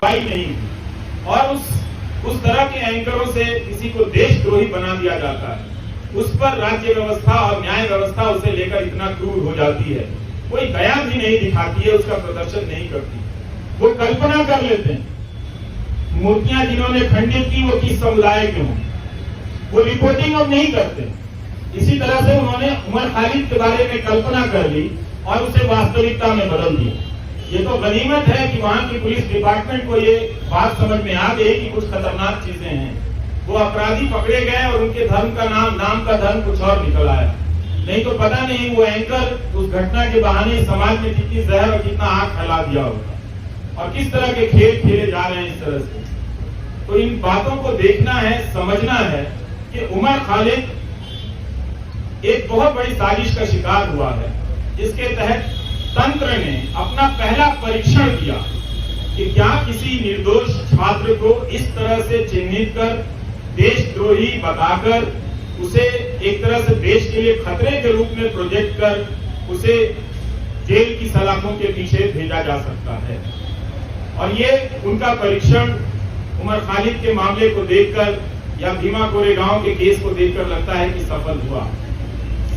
सुनवाई नहीं हुई और उस तरह के एंकरों से किसी को देशद्रोही बना दिया जाता है, उस पर राज्य व्यवस्था और न्याय व्यवस्था उसे लेकर इतना क्रूर हो जाती है, कोई दया भी नहीं दिखाती है, उसका प्रदर्शन नहीं करती। वो कल्पना कर लेते हैं मूर्तियां जिन्होंने खंडित की वो किस समुदाय के हों, वो रिपोर्टिंग अब नहीं करते। इसी तरह से उन्होंने उमर खालिद के बारे में कल्पना कर ली और उसे वास्तविकता में बदल दिया। ये तो गनीमत है कि वहां की पुलिस डिपार्टमेंट को ये बात समझ में आ गई कि कुछ खतरनाक चीजें हैं। वो अपराधी पकड़े गए और उनके धर्म का नाम का धर्म कुछ और निकल आया। नहीं तो पता नहीं वो एंकर उस घटना के बहाने समाज में कितनी जहर और कितना आग फैला दिया होगा और किस तरह के खेल खेले जा रहे हैं इस तरह से। तो इन बातों को देखना है, समझना है कि उमर खालिद एक बहुत बड़ी साजिश का शिकार हुआ है, जिसके तहत तंत्र ने अपना पहला परीक्षण किया कि क्या किसी निर्दोष छात्र को इस तरह से चिन्हित कर देशद्रोही बताकर उसे एक तरह से देश के लिए खतरे के रूप में प्रोजेक्ट कर उसे जेल की सलाखों के पीछे भेजा जा सकता है। और ये उनका परीक्षण उमर खालिद के मामले को देखकर या भीमा कोरेगांव के केस को देखकर लगता है कि सफल हुआ।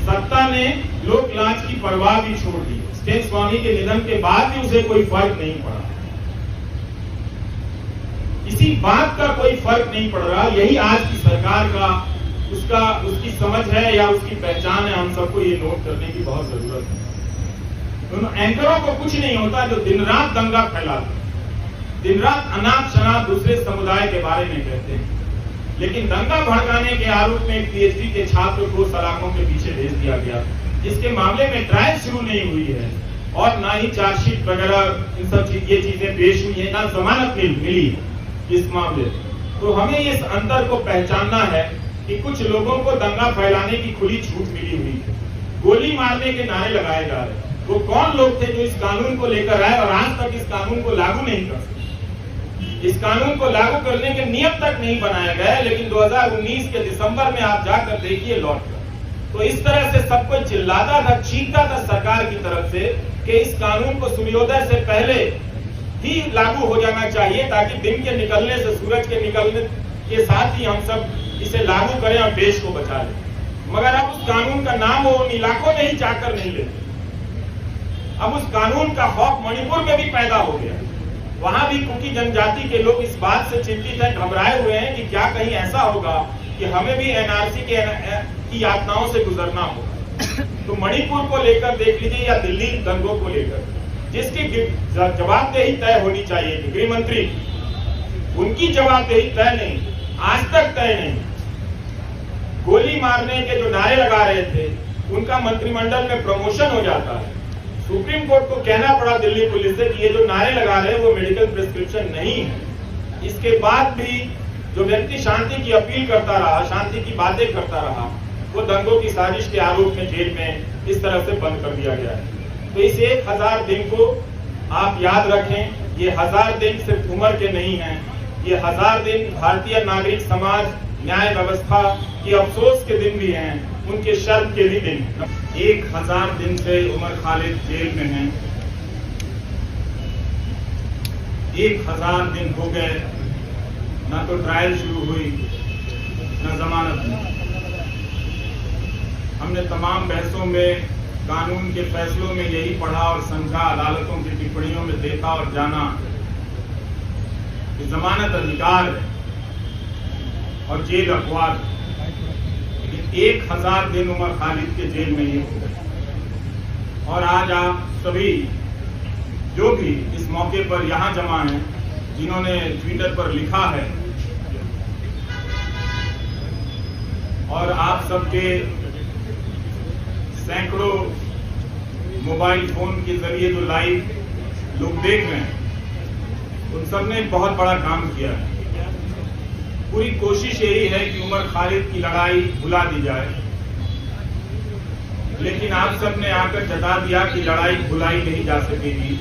सत्ता ने लोक लाज की परवाह भी छोड़ दी। स्टेन स्वामी के निधन के बाद भी उसे कोई फर्क नहीं पड़ा, किसी बात का कोई फर्क नहीं पड़ रहा। यही आज की सरकार का उसकी समझ है या उसकी पहचान है। हम सबको ये नोट करने की बहुत जरूरत है। दोनों एंकरों को कुछ नहीं होता जो दिन रात दंगा फैलाते, दिन रात अनाप शनाप दूसरे समुदाय के बारे में कहते हैं, लेकिन दंगा भड़काने के आरोप में एक पीएचडी के छात्र को सलाखों के पीछे भेज दिया गया, जिसके मामले में ट्रायल शुरू नहीं हुई है और ना ही चार्जशीट वगैरह इन सब ये चीजें पेश हुई है, ना जमानत मिली इस मामले। तो हमें इस अंतर को पहचानना है कि कुछ लोगों को दंगा फैलाने की खुली छूट मिली हुई है, गोली मारने के नारे लगाए जा रहे हैं। वो कौन लोग थे जो इस कानून को लेकर आए और आज तक इस कानून को लागू नहीं कर सके। इस कानून को लागू करने के नियम तक नहीं बनाया गया, लेकिन 2019 के दिसंबर में आप जाकर देखिए लौट कर, तो इस तरह से सब कोई चिल्लाता था, चीखता था सरकार की तरफ से कि इस कानून को सूर्योदय से पहले ही लागू हो जाना चाहिए, ताकि दिन के निकलने से, सूरज के निकलने के साथ ही हम सब इसे लागू करें और देश को बचा लें। मगर अब उस कानून का नाम वो उन इलाकों में ही जाकर नहीं लेते। अब उस कानून का खौफ मणिपुर में भी पैदा हो गया। वहां भी कुकी जनजाति के लोग इस बात से चिंतित हैं, घबराए हुए हैं कि क्या कहीं ऐसा होगा कि हमें भी एनआरसी की यातनाओं से गुजरना होगा। तो मणिपुर को लेकर देख लीजिए या दिल्ली दंगों को लेकर, जिसकी जवाबदेही तय होनी चाहिए थी, गृह मंत्री, उनकी जवाबदेही तय नहीं, आज तक तय नहीं। गोली मारने के जो नारे लगा रहे थे उनका मंत्रिमंडल में प्रमोशन हो जाता है। सुप्रीम कोर्ट को कहना पड़ा दिल्ली पुलिस से कि ये जो नारे लगा रहे हैं वो मेडिकल प्रिस्क्रिप्शन नहीं है। इसके बाद भी जो व्यक्ति शांति की अपील करता रहा, शांति की बातें करता रहा, वो दंगों की साजिश के आरोप में जेल में इस तरह से बंद कर दिया गया है। तो इस 1000 दिन को आप याद रखें। ये 1000 दिन सिर्फ उम्र के नहीं हैं, ये 1000 दिन भारतीय नागरिक समाज, न्याय व्यवस्था की अफसोस के दिन भी हैं, उनके शर्म के भी दिन। 1000 दिन से उमर खालिद जेल में हैं। 1000 दिन हो गए, ना तो ट्रायल शुरू हुई, ना जमानत मिली। हमने तमाम बहसों में, कानून के फैसलों में यही पढ़ा और समझा, अदालतों की टिप्पणियों में देखा और जाना कि जमानत अधिकार है और जेल अपवाद। लेकिन 1000 दिन उमर खालिद के जेल में ही हो गए। और आज आप सभी जो भी इस मौके पर यहाँ जमा हैं, जिन्होंने ट्विटर पर लिखा है, और आप सबके सैकड़ों मोबाइल फोन के जरिए जो लाइव लोग देख रहे हैं, उन सब ने बहुत बड़ा काम किया है। पूरी कोशिश यही है कि उमर खालिद की लड़ाई भुला दी जाए, लेकिन आप सब ने आकर जता दिया कि लड़ाई भुलाई नहीं जा सकेगी।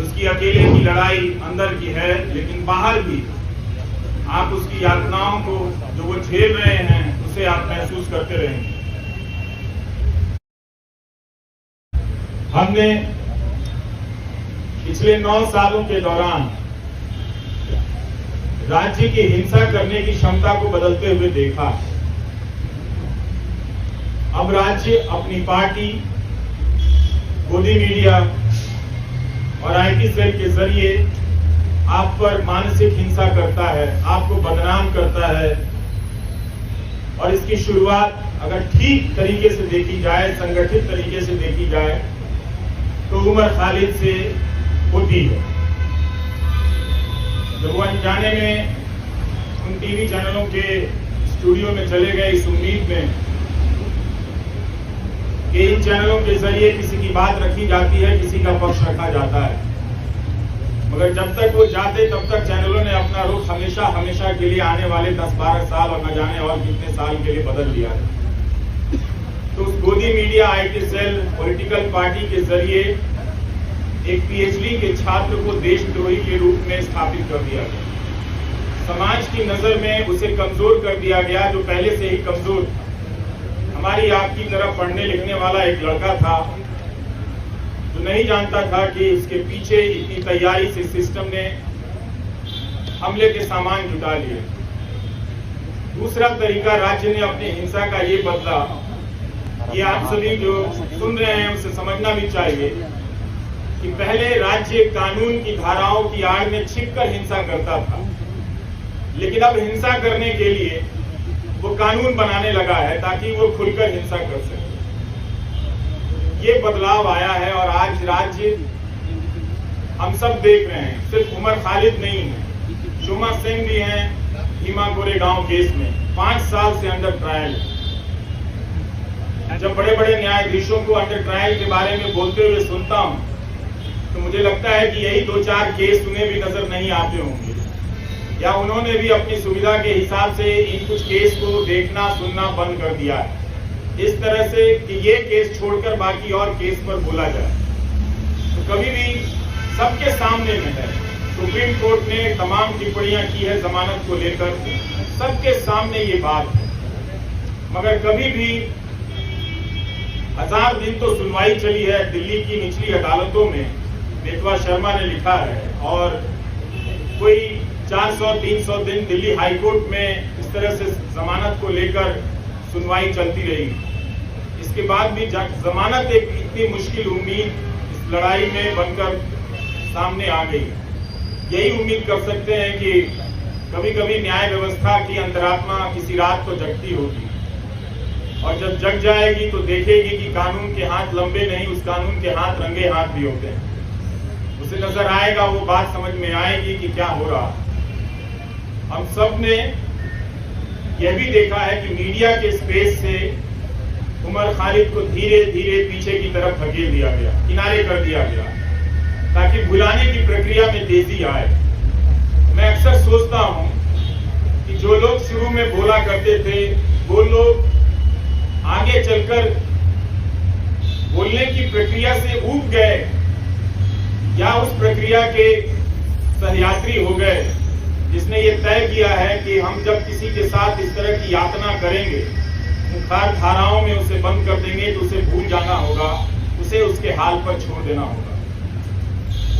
उसकी अकेले की लड़ाई अंदर की है, लेकिन बाहर भी आप उसकी यातनाओं को जो वो झेल रहे हैं उसे आप महसूस करते रहेंगे। हमने पिछले 9 सालों के दौरान राज्य की हिंसा करने की क्षमता को बदलते हुए देखा। अब राज्य अपनी पार्टी, गोदी मीडिया और आईटी सेल के जरिए आप पर मानसिक हिंसा करता है, आपको बदनाम करता है। और इसकी शुरुआत अगर ठीक तरीके से देखी जाए, संगठित तरीके से देखी जाए, तो उमर खालिद से होती है। जब वो अनजाने में उन टीवी चैनलों के स्टूडियो में चले गए इस उम्मीद में कि इन चैनलों के जरिए किसी की बात रखी जाती है, किसी का पक्ष रखा जाता है, मगर जब तक वो जाते तब तक चैनलों ने अपना रुख हमेशा हमेशा के लिए आने वाले 10-12 साल और न जाने और कितने साल के लिए बदल दिया है। तो उस गोदी media IT cell political party के जरिए एक पीएचडी के छात्र को देशद्रोही के रूप में स्थापित कर दिया गया। समाज की नजर में उसे कमजोर कर दिया गया, जो पहले से ही कमजोर, हमारी आपकी तरफ पढ़ने लिखने वाला एक लड़का था, जो नहीं जानता था कि उसके पीछे इतनी तैयारी से सिस्टम ने हमले के सामान जुटा लिए। दूसरा तरीका राज्य ने अपनी हिंसा का ये बदला, ये आप सभी जो सुन रहे हैं उसे समझना भी चाहिए कि पहले राज्य कानून की धाराओं की आड़ में छिपकर हिंसा करता था, लेकिन अब हिंसा करने के लिए वो कानून बनाने लगा है ताकि वो खुलकर हिंसा कर सके। ये बदलाव आया है और आज राज्य हम सब देख रहे हैं। सिर्फ उमर खालिद नहीं है, शुमा सिंह भी हैं भीमा कोरेगांव केस में 5 साल से अंडर ट्रायल। जब बड़े बड़े न्यायाधीशों को अंडर ट्रायल के बारे में बोलते हुए सुनता हूं तो मुझे लगता है कि यही 2-4 केस उन्हें भी नजर नहीं आते होंगे, या उन्होंने भी अपनी सुविधा के हिसाब से इन कुछ केस को देखना सुनना बंद कर दिया है, इस तरह से कि ये केस छोड़कर बाकी और केस पर बोला जाए। तो कभी भी सबके सामने में है, सुप्रीम कोर्ट ने तमाम टिप्पणियां की है जमानत को लेकर, सबके सामने ये बात है, मगर कभी भी 1000 दिन तो सुनवाई चली है दिल्ली की निचली अदालतों में, बेतवा शर्मा ने लिखा है, और कोई 400-300 दिन दिल्ली हाईकोर्ट में इस तरह से जमानत को लेकर सुनवाई चलती रही। इसके बाद भी जमानत एक इतनी मुश्किल उम्मीद इस लड़ाई में बनकर सामने आ गई। यही उम्मीद कर सकते हैं कि कभी कभी न्याय व्यवस्था की अंतरात्मा किसी रात को जगती होगी, और जब जग जाएगी तो देखेगी कि कानून के हाथ लंबे नहीं, उस कानून के हाथ रंगे हाथ भी होते हैं। उसे नजर आएगा, वो बात समझ में आएगी कि क्या हो रहा। हम सब ने यह भी देखा है कि मीडिया के स्पेस से उमर खालिद को धीरे धीरे पीछे की तरफ धकेल दिया गया, किनारे कर दिया गया, ताकि भुलाने की प्रक्रिया में तेजी आए। मैं अक्सर सोचता हूं कि जो लोग शुरू में बोला करते थे वो लोग आगे चलकर बोलने की प्रक्रिया से ऊब गए, या उस प्रक्रिया के सहयात्री हो गए, जिसने ये तय किया है कि हम जब किसी के साथ इस तरह की यातना करेंगे, मुखार धाराओं में उसे बंद कर देंगे, तो उसे भूल जाना होगा, उसे उसके हाल पर छोड़ देना होगा।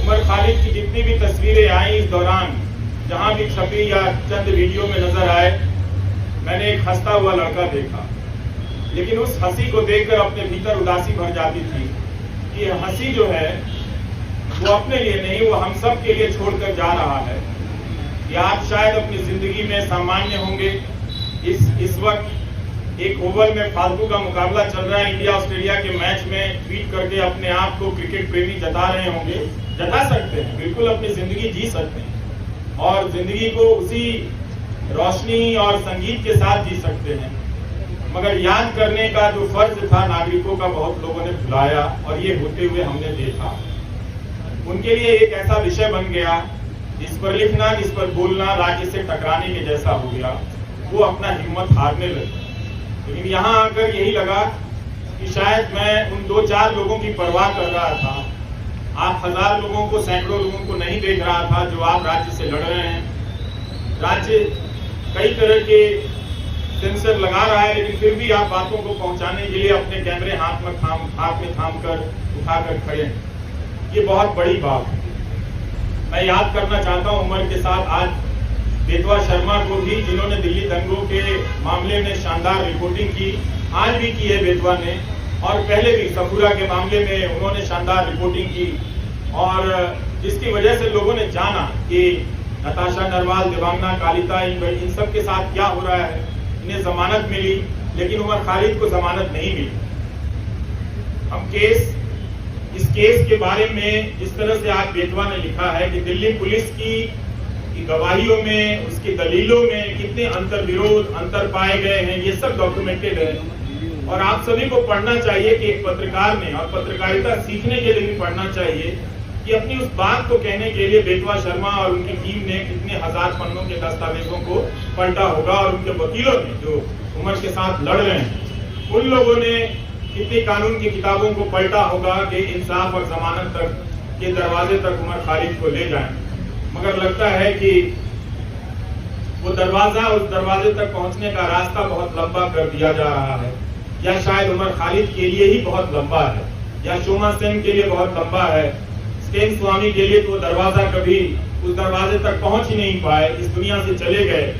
उमर खालिद की जितनी भी तस्वीरें आई इस दौरान, जहां भी छपी या चंद वीडियो में नजर आए, मैंने एक हंसता हुआ लड़का देखा, लेकिन उस हंसी को देखकर अपने भीतर उदासी भर जाती थी कि हंसी जो है वो अपने लिए नहीं, वो हम सब के लिए छोड़कर जा रहा है। या आप शायद अपनी जिंदगी में सामान्य होंगे, इस वक्त एक ओवर में फालतू का मुकाबला चल रहा है, इंडिया ऑस्ट्रेलिया के मैच में ट्वीट करके अपने आप को क्रिकेट प्रेमी जता रहे होंगे। जता सकते हैं, बिल्कुल अपनी जिंदगी जी सकते हैं, और जिंदगी को उसी रोशनी और संगीत के साथ जी सकते हैं, मगर याद करने का जो फर्ज था नागरिकों का बहुत लोगों ने भुलाया, और ये होते हुए हमने देखा। उनके लिए एक ऐसा विषय बन गया जिस पर लिखना, जिस पर बोलना राज्य से टकराने के जैसा हो गया, वो अपना हिम्मत हारने लगे। लेकिन यहाँ आकर यही लगा कि शायद मैं उन 2-4 लोगों की परवाह कर रहा था, आप 1000 लोगों को, सैकड़ों लोगों को नहीं देख रहा था जो आप राज्य से लड़ रहे हैं। राज्य कई तरह के सेंसर लगा रहा है, लेकिन फिर भी आप बातों को पहुंचाने के लिए अपने कैमरे हाथ में थाम कर उठाकर खड़े हैं। ये बहुत बड़ी बात है। मैं याद करना चाहता हूं उमर के साथ आज बेतवा शर्मा को भी, जिन्होंने दिल्ली दंगों के मामले में शानदार रिपोर्टिंग की, आज भी की है बेतवा ने, और पहले भी सफूरा के मामले में उन्होंने शानदार रिपोर्टिंग की, और जिसकी वजह से लोगों ने जाना कि नताशा नरवाल, देवांगना कालिता, इन सब के साथ क्या हो रहा है। इन्हें जमानत मिली, लेकिन उमर खालिद को जमानत नहीं मिली। हम इस केस के बारे में जिस तरह से आज बेतवा ने लिखा है कि दिल्ली पुलिस की गवाहियों में, उसकी दलीलों में कितने अंतर विरोध, अंतर पाए गए हैं, ये सब डॉक्यूमेंटेड है। और आप सभी को पढ़ना चाहिए कि एक पत्रकार ने, और पत्रकारिता सीखने के लिए भी पढ़ना चाहिए कि अपनी उस बात को कहने के लिए बेतवा शर्मा और उनकी टीम ने कितने हजार पन्नों के दस्तावेजों को पलटा होगा, और उनके वकीलों ने जो उमर के साथ लड़ रहे हैं, उन लोगों ने कितनी कानून की किताबों को पलटा होगा कि इंसाफ और जमानत तक के दरवाजे तक उमर खालिद को ले जाएं। मगर लगता है कि वो दरवाजा, उस दरवाजे तक पहुंचने का रास्ता बहुत लंबा कर दिया जा रहा है, या शायद उमर खालिद के लिए ही बहुत लंबा है, या शोमा सेन के लिए बहुत लंबा है, स्टेन स्वामी के लिए तो दरवाजा कभी उस दरवाजे तक पहुंच ही नहीं पाए, इस दुनिया से चले गए।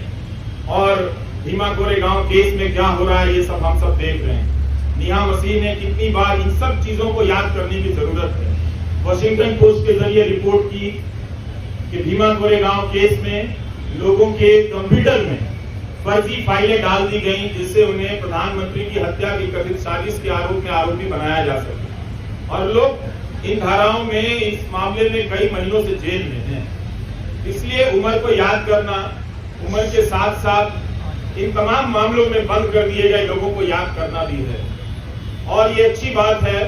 और भीमा कोरेगांव केस में क्या हो रहा है, ये सब हम सब देख रहे हैं। नेहा मसीह ने कितनी बार इन सब चीजों को याद करने की जरूरत है। वॉशिंगटन पोस्ट के जरिए रिपोर्ट की कि भीमा कोरेगांव केस में लोगों के कंप्यूटर में फर्जी फाइलें डाल दी गई, जिससे उन्हें प्रधानमंत्री की हत्या की कथित साजिश के आरोप में आरोपी बनाया जा सके, और लोग इन धाराओं में, इस मामले में कई महीनों से जेल में हैं। इसलिए उमर को याद करना, उमर के साथ साथ इन तमाम मामलों में बंद कर दिए गए लोगों को याद करना भी है। और ये अच्छी बात है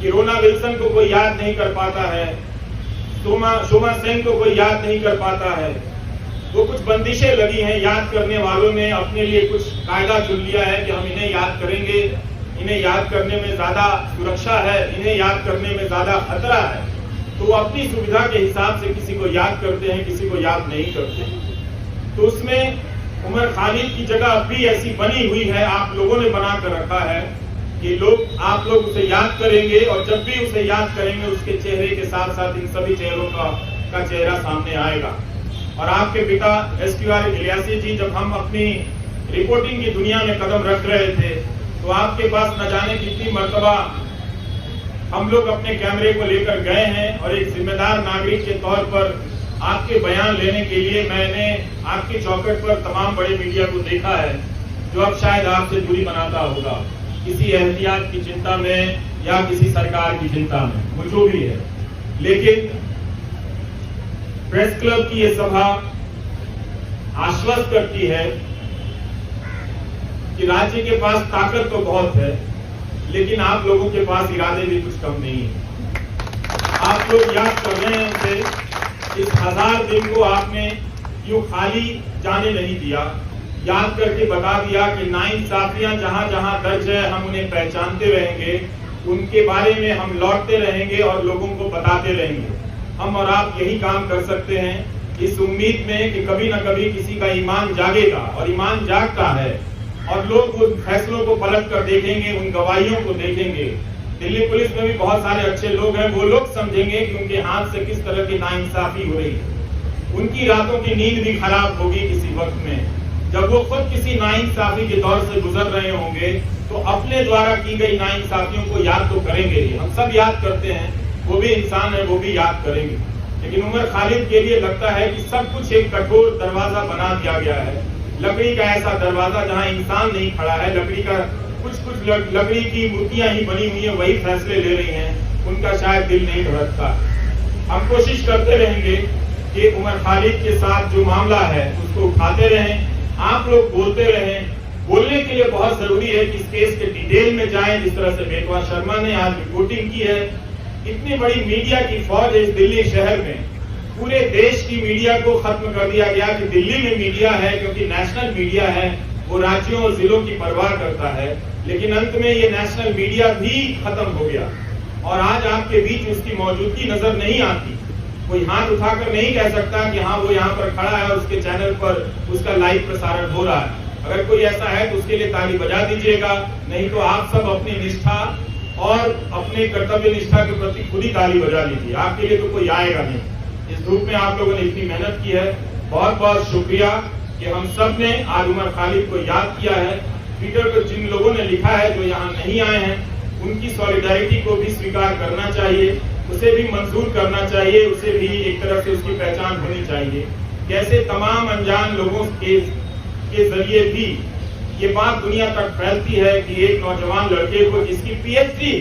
कि रोना विल्सन को कोई याद नहीं कर पाता है, शोमा सेन को कोई याद नहीं कर पाता है। वो कुछ बंदिशें लगी हैं, याद करने वालों ने अपने लिए कुछ कायदा चुन लिया है कि हम इन्हें याद करेंगे, इन्हें याद करने में ज्यादा सुरक्षा है, इन्हें याद करने में ज्यादा खतरा है, तो वो अपनी सुविधा के हिसाब से किसी को याद करते हैं, किसी को याद नहीं करते। तो उसमें उमर खालिद की जगह अब भी ऐसी बनी हुई है, आप लोगों ने बना कर रखा है कि आप लोग उसे याद करेंगे, और जब भी उसे याद करेंगे उसके चेहरे के साथ साथ इन सभी चेहरों का चेहरा सामने आएगा। और आपके पिता एसक्यूआर इलियासी जी, जब हम अपनी रिपोर्टिंग की दुनिया में कदम रख रहे थे, तो आपके पास न जाने कितनी मर्तबा हम लोग अपने कैमरे को लेकर गए हैं, और एक जिम्मेदार नागरिक के तौर पर आपके बयान लेने के लिए मैंने आपकी चौखट पर तमाम बड़े मीडिया को देखा है, जो अब शायद आपसे दूरी बनाता होगा, किसी एहतियात की चिंता में या किसी सरकार की चिंता में, वो जो भी है। लेकिन प्रेस क्लब की ये सभा आश्वस्त करती है कि राज्य के पास ताकत तो बहुत है, लेकिन आप लोगों के पास इरादे भी कुछ कम नहीं है। आप लोग याद कर रहे हैं उसे, इस 1000 दिन को आपने यूं खाली जाने नहीं दिया, याद करके बता दिया कि नाइंसाफियां जहां जहां दर्ज है हम उन्हें पहचानते रहेंगे, उनके बारे में हम लौटते रहेंगे और लोगों को बताते रहेंगे। हम और आप यही काम कर सकते हैं, इस उम्मीद में कि कभी न कभी किसी का ईमान जागेगा, और ईमान जागता है, और लोग उन फैसलों को पलट कर देखेंगे, उन गवाहियों को देखेंगे। दिल्ली पुलिस में भी बहुत सारे अच्छे लोग हैं, वो लोग समझेंगे कि उनके हाथ से किस तरह की नाइंसाफी हो रही है। उनकी रातों की नींद भी खराब होगी किसी वक्त में, जब वो खुद किसी नाइंसाफी के दौर से गुजर रहे होंगे, तो अपने द्वारा की गई नाइंसाफियों को याद तो करेंगे ही। हम सब याद करते हैं, वो भी इंसान है, वो भी याद करेंगे। लेकिन उमर खालिद के लिए लगता है कि सब कुछ एक कठोर दरवाजा बना दिया गया है, लकड़ी का ऐसा दरवाजा जहां इंसान नहीं खड़ा है, लकड़ी का कुछ लकड़ी की मूर्तियां ही बनी हुई है, वही फैसले ले रही हैं, उनका शायद दिल नहीं धड़कता। हम कोशिश करते रहेंगे कि उमर खालिद के साथ जो मामला है उसको उठाते रहें, आप लोग बोलते रहें। बोलने के लिए बहुत जरूरी है कि इस केस के डिटेल में जाएं, जिस तरह से बेतवा शर्मा ने आज रिपोर्टिंग की है। इतनी बड़ी मीडिया की फौज है इस दिल्ली शहर में, पूरे देश की मीडिया को खत्म कर दिया गया कि दिल्ली में मीडिया है, क्योंकि नेशनल मीडिया है, वो राज्यों और जिलों की परवाह करता है। लेकिन अंत में ये नेशनल मीडिया भी खत्म हो गया, और आज आपके बीच उसकी मौजूदगी नजर नहीं आती। कोई हाथ उठाकर नहीं कह सकता कि हाँ वो यहाँ पर खड़ा है और उसके चैनल पर उसका लाइव प्रसारण हो रहा है। अगर कोई ऐसा है तो उसके लिए ताली बजा दीजिएगा, नहीं तो आप सब अपनी निष्ठा और अपने कर्तव्य निष्ठा के प्रति खुद ही ताली बजा लीजिए। आपके लिए तो कोई आएगा नहीं। इस धूप में आप लोगों ने इतनी मेहनत की है, बहुत बहुत शुक्रिया कि हम सब ने आज उमर खालिद को याद किया है। ट्विटर पर जिन लोगों ने लिखा है जो यहाँ नहीं आए हैं, उनकी सॉलिडारिटी को भी स्वीकार करना चाहिए, उसे भी मंजूर करना चाहिए, उसे भी एक तरह से उसकी पहचान होनी चाहिए। कैसे तमाम अनजान लोगों के जरिए भी ये बात दुनिया तक फैलती है कि एक नौजवान लड़के को जिसकी पीएचडी,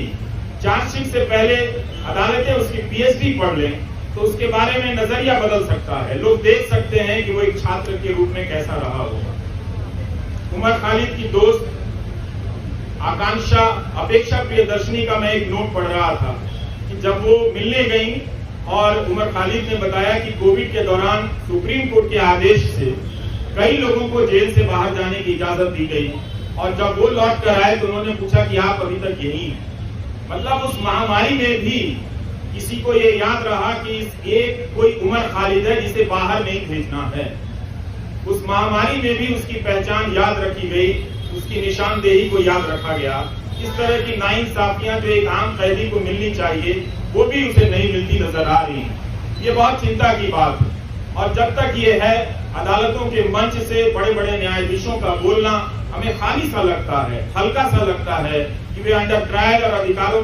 चार्जशीट से पहले अदालतें उसकी पीएचडी पढ़ लें तो उसके बारे में नजरिया बदल सकता है। लोग देख सकते हैं कि वो एक छात्र के रूप में कैसा रहा होगा। उमर खालिद की दोस्त आकांक्षा अपेक्षा प्रियदर्शनी का मैं एक नोट पढ़ रहा था कि जब वो मिलने गई और उमर खालिद ने बताया कि कोविड के दौरान सुप्रीम कोर्ट के आदेश से कई लोगों को जेल से बाहर जाने की इजाजत दी गई और जब वो लौट कर आए तो उन्होंने पूछा कि आप अभी तक यहीं हैं। मतलब उस महामारी में भी किसी को ये याद रहा कि एक कोई उमर खालिद है जिसे बाहर नहीं भेजना है। उस महामारी में भी उसकी पहचान याद रखी गई, उसकी निशानदेही को याद रखा गया। इस तरह की नाइंसाफियां जो एक आम कैदी को मिलनी चाहिए वो भी उसे नहीं मिलती नजर आ रही है। ये बहुत चिंता की बात है और जब तक ये है अदालतों के मंच से बड़े बड़े न्यायाधीशों का बोलना हमें खाली सा लगता है, हल्का सा लगता है कि वे अंडर ट्रायल और अधिकारों